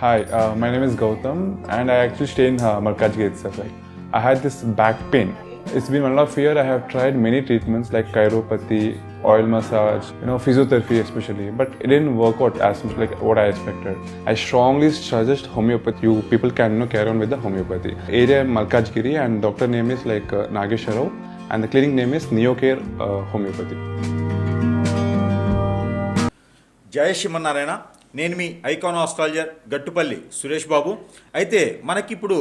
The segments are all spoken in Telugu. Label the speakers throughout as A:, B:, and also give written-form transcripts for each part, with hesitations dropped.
A: Hi, my name is Gautam, and I actually stay in Malkajgiri itself. Like, I had this back pain. It's been 1.5 years. I have tried many treatments like chiropathy, oil massage, physiotherapy especially, but it didn't work out as much like what I expected. I strongly suggest homeopathy. You people can carry on with the homeopathy. Area Malkajgiri, and doctor name is like Nagesha Rao, and the clinic name is Neocare Homeopathy.
B: జయ శ్రీమన్నారాయణ. నేను మీ ఐకాన్ ఆస్ట్రాలజర్ గట్టుపల్లి సురేష్ బాబు. అయితే మనకిప్పుడు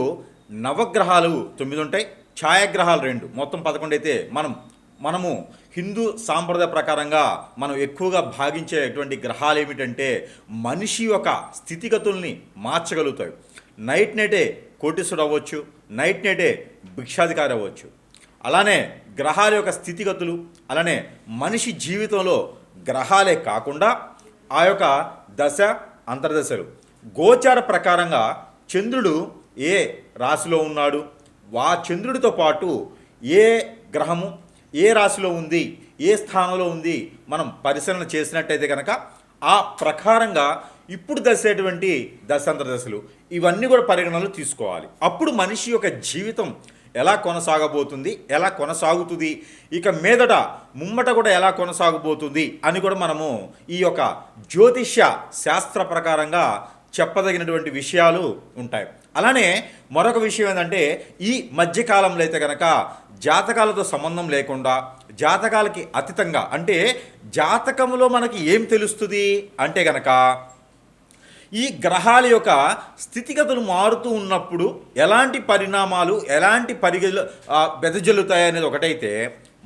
B: నవగ్రహాలు 9 ఉంటాయి, ఛాయాగ్రహాలు 2, మొత్తం 11 అయితే మనము హిందూ సాంప్రదాయ ప్రకారంగా మనం ఎక్కువగా భావించేటువంటి గ్రహాలు ఏమిటంటే మనిషి యొక్క స్థితిగతుల్ని మార్చగలుగుతాయి. నైటే కోటీశ్వరుడు అవ్వచ్చు, నైటే భిక్షాధికారి అవ్వచ్చు. అలానే గ్రహాల యొక్క స్థితిగతులు, అలానే మనిషి జీవితంలో గ్రహాలే కాకుండా ఆ యొక్క దశ అంతర్దశలు గోచార ప్రకారంగా చంద్రుడు ఏ రాశిలో ఉన్నాడు, చంద్రుడితో పాటు ఏ గ్రహము ఏ రాశిలో ఉంది, ఏ స్థానంలో ఉంది మనం పరిశీలన చేసినట్టయితే కనుక ఆ ప్రకారంగా ఇప్పుడు దశేటువంటి దశాంతర్దశలు ఇవన్నీ కూడా పరిగణనలు తీసుకోవాలి. అప్పుడు మనిషి యొక్క జీవితం ఎలా కొనసాగబోతుంది, ఎలా కొనసాగుతుంది, ఇక మీదట ముమ్మట కూడా ఎలా కొనసాగబోతుంది అని కూడా మనము ఈ యొక్క జ్యోతిష్య శాస్త్ర ప్రకారంగా చెప్పదగినటువంటి విషయాలు ఉంటాయి. అలానే మరొక విషయం ఏంటంటే ఈ మధ్యకాలంలో అయితే కనుక జాతకాలతో సంబంధం లేకుండా జాతకాలకి అతీతంగా, అంటే జాతకంలో మనకి ఏం తెలుస్తుంది అంటే కనుక ఈ గ్రహాల యొక్క స్థితిగతులు మారుతూ ఉన్నప్పుడు ఎలాంటి పరిణామాలు ఎలాంటి వెదజల్లుతాయి అనేది ఒకటైతే,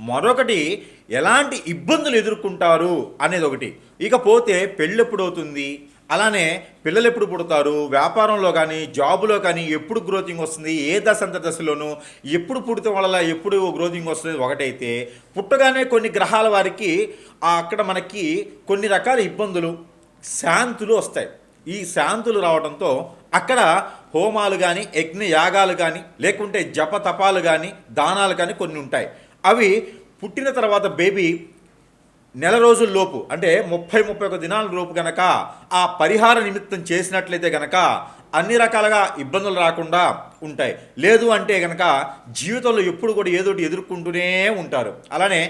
B: మరొకటి ఎలాంటి ఇబ్బందులు ఎదుర్కొంటారు అనేది ఒకటి. ఇకపోతే పెళ్ళి ఎప్పుడు అవుతుంది, అలానే పిల్లలు ఎప్పుడు పుడతారు, వ్యాపారంలో కానీ జాబులో కానీ ఎప్పుడు గ్రోతింగ్ వస్తుంది, ఏ దశలోనూ ఎప్పుడు పుడితే వల్ల ఎప్పుడు గ్రోతింగ్ వస్తుంది ఒకటైతే, పుట్టగానే కొన్ని గ్రహాల వారికి అక్కడ మనకి కొన్ని రకాల ఇబ్బందులు శాంతులు వస్తాయి. ఈ శాంతులు రావడంతో అక్కడ హోమాలు కానీ యజ్ఞ యాగాలు కానీ లేకుంటే జప తపాలు కానీ దానాలు కానీ కొన్ని ఉంటాయి. అవి పుట్టిన తర్వాత బేబీ నెల రోజుల లోపు, అంటే 30-31 దినాల లోపు కనుక ఆ పరిహార నిమిత్తం చేసినట్లయితే కనుక అన్ని రకాలుగా ఇబ్బందులు రాకుండా ఉంటాయి. లేదు అంటే కనుక జీవితంలో ఎప్పుడు కూడా ఏదోటి ఎదుర్కొంటూనే ఉంటారు. అలానే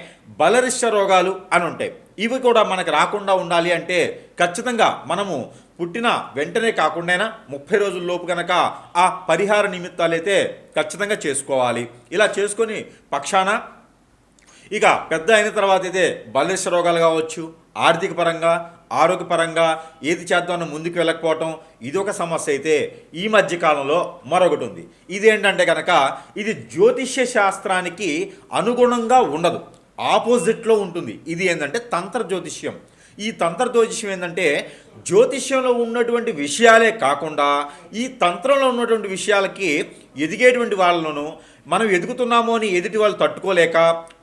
B: బలరిష్ట రోగాలు అని ఉంటాయి. ఇవి కూడా మనకు రాకుండా ఉండాలి అంటే ఖచ్చితంగా మనము పుట్టిన వెంటనే కాకుండా 30 రోజుల లోపు కనుక ఆ పరిహార నిమిత్తాలు అయితే ఖచ్చితంగా చేసుకోవాలి. ఇలా చేసుకొని పక్షాన ఇక పెద్ద అయిన తర్వాత అయితే బలరిష్ట రోగాలు కావచ్చు, ఆర్థిక పరంగా ఆరోగ్యపరంగా ఏది చేద్దామని ముందుకు వెళ్ళకపోవటం ఇదొక సమస్య అయితే, ఈ మధ్యకాలంలో మరొకటి ఉంది. ఇదేంటంటే కనుక ఇది జ్యోతిష్య శాస్త్రానికి అనుగుణంగా ఉండదు, ఆపోజిట్లో ఉంటుంది. ఇది ఏంటంటే తంత్ర జ్యోతిష్యం. ఈ తంత్ర జ్యోతిష్యం ఏంటంటే జ్యోతిష్యంలో ఉన్నటువంటి విషయాలే కాకుండా ఈ తంత్రంలో ఉన్నటువంటి విషయాలకి ఎదిగేటువంటి వాళ్ళను మనం ఎదుగుతున్నామో అని ఎదుటి వాళ్ళు తట్టుకోలేక,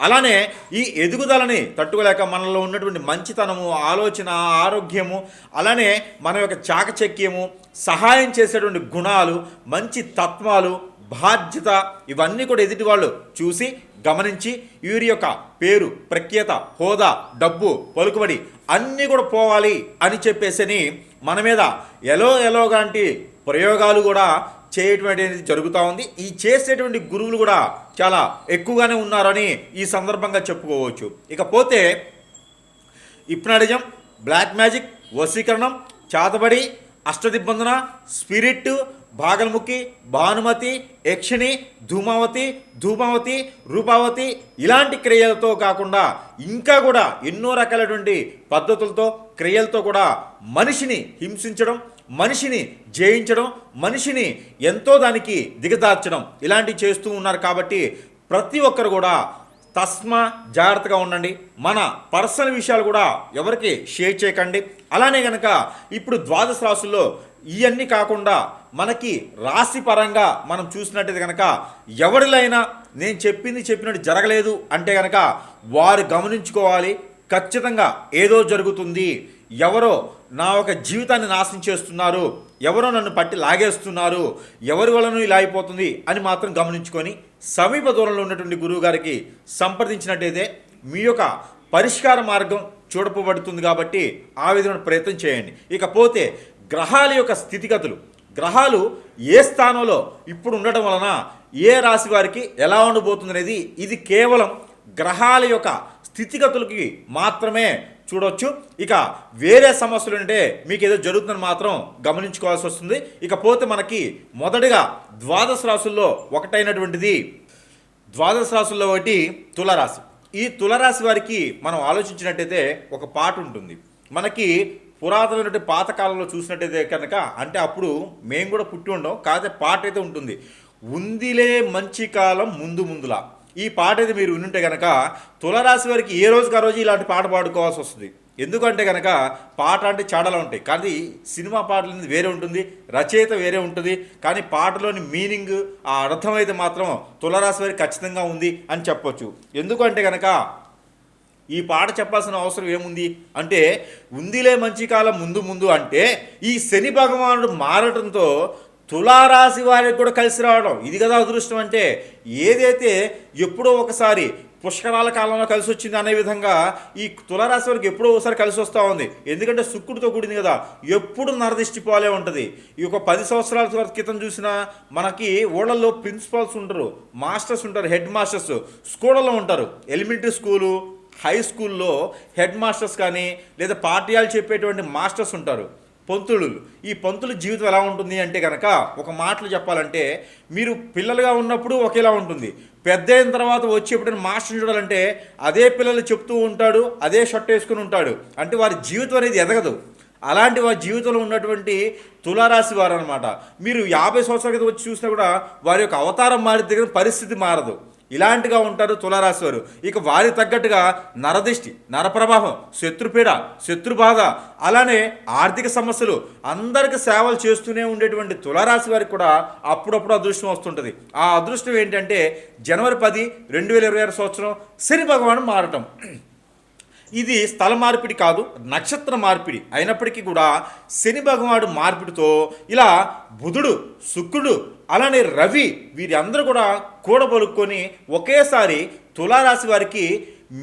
B: అలానే ఈ ఎదుగుదలని తట్టుకోలేక మనలో ఉన్నటువంటి మంచితనము, ఆలోచన, ఆరోగ్యము, అలానే మన యొక్క చాకచక్యము, సహాయం చేసేటువంటి గుణాలు, మంచి తత్వాలు, బాధ్యత ఇవన్నీ కూడా ఎదుటి వాళ్ళు చూసి గమనించి వీరి యొక్క పేరు, ప్రఖ్యాత, హోదా, డబ్బు, పలుకుబడి అన్నీ కూడా పోవాలి అని చెప్పేసి మన మీద ఎలాంటి ప్రయోగాలు కూడా చేయటువంటి జరుగుతూ ఉంది. ఈ చేసేటువంటి గురువులు కూడా చాలా ఎక్కువగానే ఉన్నారని ఈ సందర్భంగా చెప్పుకోవచ్చు. ఇకపోతే హిప్నాటిజం, బ్లాక్ మ్యాజిక్, వశీకరణం, చాతబడి, అష్టదిబ్బందన, స్పిరిట్, భాగల్ముఖి, భానుమతి, యక్షిణి, ధూమావతి, రూపావతి ఇలాంటి క్రియలతో కాకుండా ఇంకా కూడా ఎన్నో రకాలైనటువంటి పద్ధతులతో క్రియలతో కూడా మనిషిని హింసించడం, మనిషిని జయించడం, మనిషిని ఎంతో దానికి దిగదార్చడం ఇలాంటివి చేస్తూ ఉన్నారు. కాబట్టి ప్రతి ఒక్కరు కూడా జాగ్రత్తగా ఉండండి. మన పర్సనల్ విషయాలు కూడా ఎవరికి షేర్ చేయకండి. అలానే కనుక ఇప్పుడు ద్వాదశ రాశుల్లో ఇవన్నీ కాకుండా మనకి రాశి పరంగా మనం చూసినట్టయితే కనుక ఎవరిలైనా నేను చెప్పినట్టు జరగలేదు అంటే కనుక వారు గమనించుకోవాలి. ఖచ్చితంగా ఏదో జరుగుతుంది, ఎవరో నా ఒక జీవితాన్ని నాశనం చేస్తున్నారు, ఎవరో నన్ను పట్టి లాగేస్తున్నారు, ఎవరి వలన ఇలా అయిపోతుంది అని మాత్రం గమనించుకొని సమీప దూరంలో ఉన్నటువంటి గురువు గారికి సంప్రదించినట్టయితే మీ యొక్క పరిష్కార మార్గం చూడపబడుతుంది. కాబట్టి ఆ విధమైన ప్రయత్నం చేయండి. ఇకపోతే గ్రహాల యొక్క స్థితిగతులు గ్రహాలు ఏ స్థానంలో ఇప్పుడు ఉండటం వలన ఏ రాశి వారికి ఎలా ఉండబోతుంది అనేది ఇది కేవలం గ్రహాల యొక్క స్థితిగతులకి మాత్రమే చూడొచ్చు. ఇక వేరే సమస్యలు అంటే మీకు ఏదో జరుగుతుందని మాత్రం గమనించుకోవాల్సి వస్తుంది. ఇకపోతే మనకి మొదటిగా ద్వాదశ రాశుల్లో ఒకటైనటువంటిది ఒకటి తులారాశి. ఈ తులారాశి వారికి మనం ఆలోచించినట్టయితే ఒక పాట ఉంటుంది. మనకి పురాతనమైన పాతకాలంలో చూసినట్టయితే కనుక, అంటే అప్పుడు మేము కూడా పుట్టి ఉండం, కాకపోతే పాట అయితే ఉంటుంది. ఉందిలే మంచి కాలం ముందు ముందులా. ఈ పాట అయితే మీరు వినుంటే కనుక తులారాశి వారికి ఏ రోజుకి ఆ రోజు ఇలాంటి పాట పాడుకోవాల్సి వస్తుంది. ఎందుకంటే కనుక పాట అంటే చాడలా ఉంటాయి, కానీ సినిమా పాటల నుంచి వేరే ఉంటుంది, రచయిత వేరే ఉంటుంది, కానీ పాటలోని మీనింగ్ ఆ అర్థం అయితే మాత్రం తులారాశి వారికి ఖచ్చితంగా ఉంది అని చెప్పొచ్చు. ఎందుకంటే కనుక ఈ పాట చెప్పాల్సిన అవసరం ఏముంది అంటే, ఉందిలే మంచి కాలం ముందు ముందు అంటే ఈ శని భగవానుడు మారటంతో తులారాశి వారికి కూడా కలిసి రావడం, ఇది కదా అదృష్టం అంటే. ఏదైతే ఎప్పుడో ఒకసారి పుష్కరాల కాలంలో కలిసి వచ్చింది అనే విధంగా ఈ తులారాశి వారికి ఎప్పుడో ఒకసారి కలిసి వస్తూ ఉంది. ఎందుకంటే శుక్రుడితో కూడింది కదా, ఎప్పుడు నరదిష్టిపోలే ఉంటుంది. ఈ ఒక 10 సంవత్సరాల క్రితం చూసినా మనకి ఊళ్ళల్లో ప్రిన్సిపాల్స్ ఉంటారు, మాస్టర్స్ ఉంటారు, హెడ్ మాస్టర్స్ స్కూళ్ళలో ఉంటారు. ఎలిమెంటరీ స్కూలు, హై స్కూల్లో హెడ్ మాస్టర్స్ కానీ లేదా పాఠ్యాలు చెప్పేటువంటి మాస్టర్స్ ఉంటారు, పంతులు. ఈ పంతుల జీవితం ఎలా ఉంటుంది అంటే కనుక ఒక మాటలు చెప్పాలంటే, మీరు పిల్లలుగా ఉన్నప్పుడు ఒకేలా ఉంటుంది, పెద్ద అయిన తర్వాత వచ్చి ఎప్పుడైనా మాస్టర్ని చూడాలంటే అదే పిల్లలు చెప్తూ ఉంటాడు, అదే షర్ట్ వేసుకుని ఉంటాడు. అంటే వారి జీవితం అనేది ఎదగదు. అలాంటి వారి జీవితంలో ఉన్నటువంటి తులారాశి వారు అనమాట. మీరు 50 సంవత్సరాల క్రితం వచ్చి చూసినా కూడా వారి యొక్క అవతారం మారిన దగ్గర పరిస్థితి మారదు. ఇలాంటిగా ఉంటారు తులారాశి వారు. ఇక వారి తగ్గట్టుగా నరదిష్టి, నరప్రభావం, శత్రుపీడ, శత్రుబాధ, అలానే ఆర్థిక సమస్యలు, అందరికి సేవలు చేస్తూనే ఉండేటువంటి తులారాశి వారికి కూడా అప్పుడప్పుడు అదృష్టం వస్తుంటుంది. ఆ అదృష్టం ఏంటంటే జనవరి 10, 2026 సంవత్సరం శని భగవాను మారటం. ఇది స్థల మార్పిడి కాదు, నక్షత్ర మార్పిడి అయినప్పటికీ కూడా శని భగవానుడు మార్పిడితో ఇలా బుధుడు, శుక్రుడు, అలానే రవి వీరి అందరూ కూడా కూడబలుక్కొని ఒకేసారి తులారాశి వారికి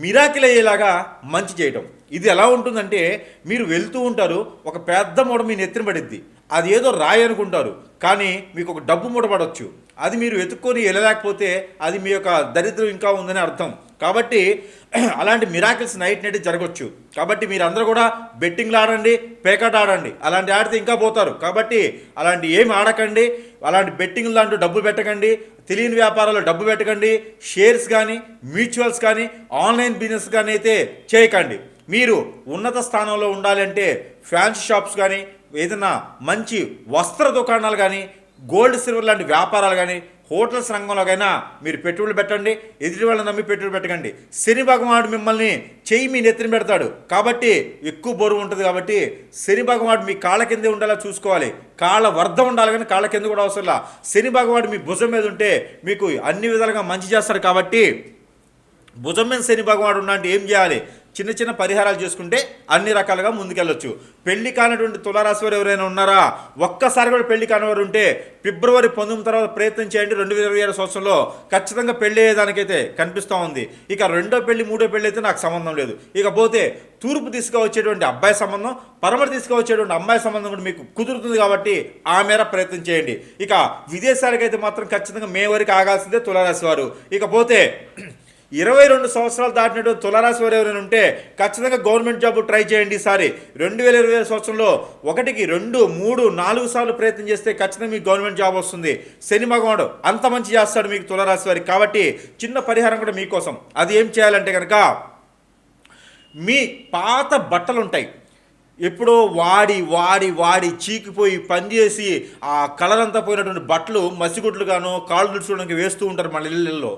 B: మిరాకిల్ అయ్యేలాగా మంచి చేయటం. ఇది ఎలా ఉంటుందంటే, మీరు వెళ్తూ ఉంటారు, ఒక పెద్ద మూట మీ నెత్తిన పడిద్ది. అది ఏదో రాయి అనుకుంటారు, కానీ మీకు ఒక డబ్బు మూట పడవచ్చు. అది మీరు వెతుక్కొని వెళ్ళలేకపోతే అది మీ యొక్క దరిద్రం ఇంకా ఉందని అర్థం. కాబట్టి అలాంటి మిరాకిల్స్ నైట్ జరగవచ్చు. కాబట్టి మీరందరూ కూడా బెట్టింగ్లు ఆడండి, పేకాట ఆడండి. అలాంటి ఆడితే ఇంకా పోతారు. కాబట్టి అలాంటి ఏమి ఆడకండి, అలాంటి బెట్టింగ్లు లాంటి డబ్బు పెట్టకండి, తెలియని వ్యాపారాల్లో డబ్బు పెట్టకండి, షేర్స్ కానీ మ్యూచువల్స్ కానీ ఆన్లైన్ బిజినెస్ కానీ అయితే చేయకండి. మీరు ఉన్నత స్థానంలో ఉండాలంటే ఫ్యాన్సీ షాప్స్ కానీ, ఏదైనా మంచి వస్త్ర దుకాణాలు కానీ, గోల్డ్ సిల్వర్ లాంటి వ్యాపారాలు కానీ, హోటల్స్ రంగంలోకైనా మీరు పెట్టుబడులు పెట్టండి. ఎదుటి వాళ్ళని నమ్మి పెట్టుబడి పెట్టకండి. శని భగవానుడు మిమ్మల్ని చెయ్యి మీ నెత్తిన పెడతాడు. కాబట్టి ఎక్కువ బరువు ఉంటుంది. కాబట్టి శని భగవానుడు మీ కాళ్ళ కిందే ఉండేలా చూసుకోవాలి. కాళ్ళ వర్ధం ఉండాలి, కానీ కాళ్ళ కింద కూడా అవసరంలా. శని భగవానుడు మీ భుజం మీద ఉంటే మీకు అన్ని విధాలుగా మంచి చేస్తాడు. కాబట్టి భుజం మీద శని భగవానుడు ఉన్నట్టు ఏం చేయాలి? చిన్న చిన్న పరిహారాలు చేసుకుంటే అన్ని రకాలుగా ముందుకెళ్ళొచ్చు. పెళ్లి కానటువంటి తులారాశి వారు ఎవరైనా ఉన్నారా? ఒక్కసారి కూడా పెళ్లి కానివారు ఉంటే ఫిబ్రవరి 19 తర్వాత ప్రయత్నం చేయండి. 2027 సంవత్సరంలో ఖచ్చితంగా పెళ్లి అయ్యేదానికైతే కనిపిస్తూ ఉంది. ఇక రెండో పెళ్లి, మూడో పెళ్లి అయితే నాకు సంబంధం లేదు. ఇకపోతే తూర్పు దిశగా వచ్చేటువంటి అబ్బాయి సంబంధం, పడమర దిశగా వచ్చేటువంటి అమ్మాయి సంబంధం కూడా మీకు కుదురుతుంది. కాబట్టి ఆ మేర ప్రయత్నం చేయండి. ఇక విదేశాలకైతే మాత్రం ఖచ్చితంగా మే వరకు ఆగాల్సిందే తులారాశి వారు. ఇకపోతే 22 సంవత్సరాలు దాటినటువంటి తులారాశి వారు ఎవరైనా ఉంటే ఖచ్చితంగా గవర్నమెంట్ జాబ్ ట్రై చేయండి. ఈసారి 2027 సంవత్సరంలో 1, 2, 3, 4 సార్లు ప్రయత్నం చేస్తే ఖచ్చితంగా మీకు గవర్నమెంట్ జాబ్ వస్తుంది. శని భగవానుడు అంత మంచి చేస్తాడు మీకు తులారాశి వారికి. కాబట్టి చిన్న పరిహారం కూడా మీకోసం. అది ఏం చేయాలంటే కనుక, మీ పాత బట్టలు ఉంటాయి, ఎప్పుడో వాడి వాడి వాడి చీకిపోయి పనిచేసి ఆ కలర్ అంతా పోయినటువంటి బట్టలు మసిగుడ్లుగానో కాళ్ళు దుడుచుకోవడానికి వేస్తూ ఉంటారు మన ఇళ్ళల్లో.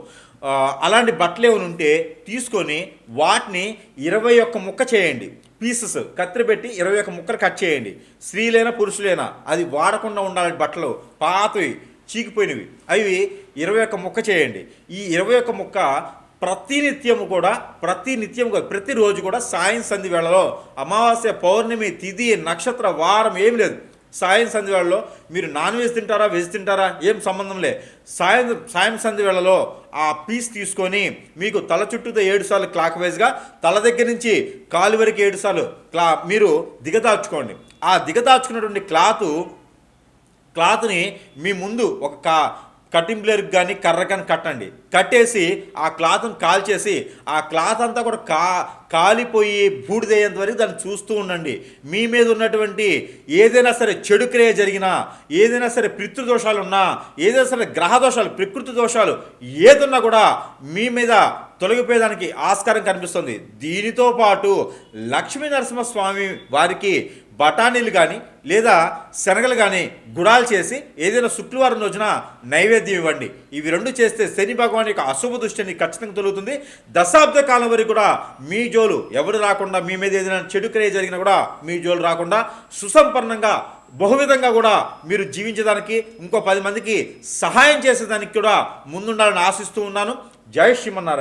B: అలాంటి బట్టలు ఏమైనా ఉంటే తీసుకొని వాటిని 21 ముక్క చేయండి. పీసెస్ కత్తిరి పెట్టి 21 ముక్కలు కట్ చేయండి. స్త్రీలైనా పురుషులైనా అది వాడకుండా ఉండాలి. బట్టలు పాతవి చీకిపోయినవి అవి 21 ముక్క చేయండి. ఈ 21 ముక్క ప్రతినిత్యము కూడా ప్రతిరోజు కూడా సాయం సంధి వేళలో, అమావాస్య, పౌర్ణమి, తిథి, నక్షత్ర, వారం ఏమి లేదు, సాయం సంధి వేళలో మీరు నాన్ వెజ్ తింటారా, వెజ్ తింటారా ఏం సంబంధం లే, సాయం సంధి వేళలో ఆ పీస్ తీసుకొని మీకు తల చుట్టూతో 7 సార్లు క్లాక్ వైజ్గా, తల దగ్గర నుంచి కాలు వరకు 7 సార్లు మీరు దిగదార్చుకోండి. ఆ దిగదార్చుకున్నటువంటి క్లాత్ క్లాత్ని మీ ముందు ఒక కటింగ్ బ్లేడ్కి కానీ కర్ర కానీ కట్టండి. కట్టేసి ఆ క్లాత్ని కాల్చేసి ఆ క్లాత్ అంతా కూడా కాలిపోయి బూడిదయ్యేంత వరకు దాన్ని చూస్తూ ఉండండి. మీ మీద ఉన్నటువంటి ఏదైనా సరే చెడు క్రియ జరిగినా, ఏదైనా సరే పితృదోషాలు ఉన్నా, ఏదైనా సరే గ్రహ దోషాలు, ప్రకృతి దోషాలు ఏదున్నా కూడా మీ మీద తొలగిపోయేదానికి ఆస్కారం కనిపిస్తుంది. దీనితో పాటు లక్ష్మీ నరసింహస్వామి వారికి బఠానీలు కానీ లేదా శనగలు కానీ గుడాలు చేసి ఏదైనా శుక్రవారం రోజున నైవేద్యం ఇవ్వండి. ఇవి రెండు చేస్తే శని భగవాన్ యొక్క అశుభ దృష్టిని ఖచ్చితంగా తొలుగుతుంది. దశాబ్ద కాలం వరకు కూడా మీ జోలు ఎవరు రాకుండా, మీ మీద ఏదైనా చెడు క్రియ జరిగినా కూడా మీ జోలు రాకుండా సుసంపన్నంగా బహువిధంగా కూడా మీరు జీవించడానికి, ఇంకో 10 మందికి సహాయం చేసేదానికి కూడా ముందుండాలని ఆశిస్తూ ఉన్నాను. జై శ్రీమన్నారాయణ.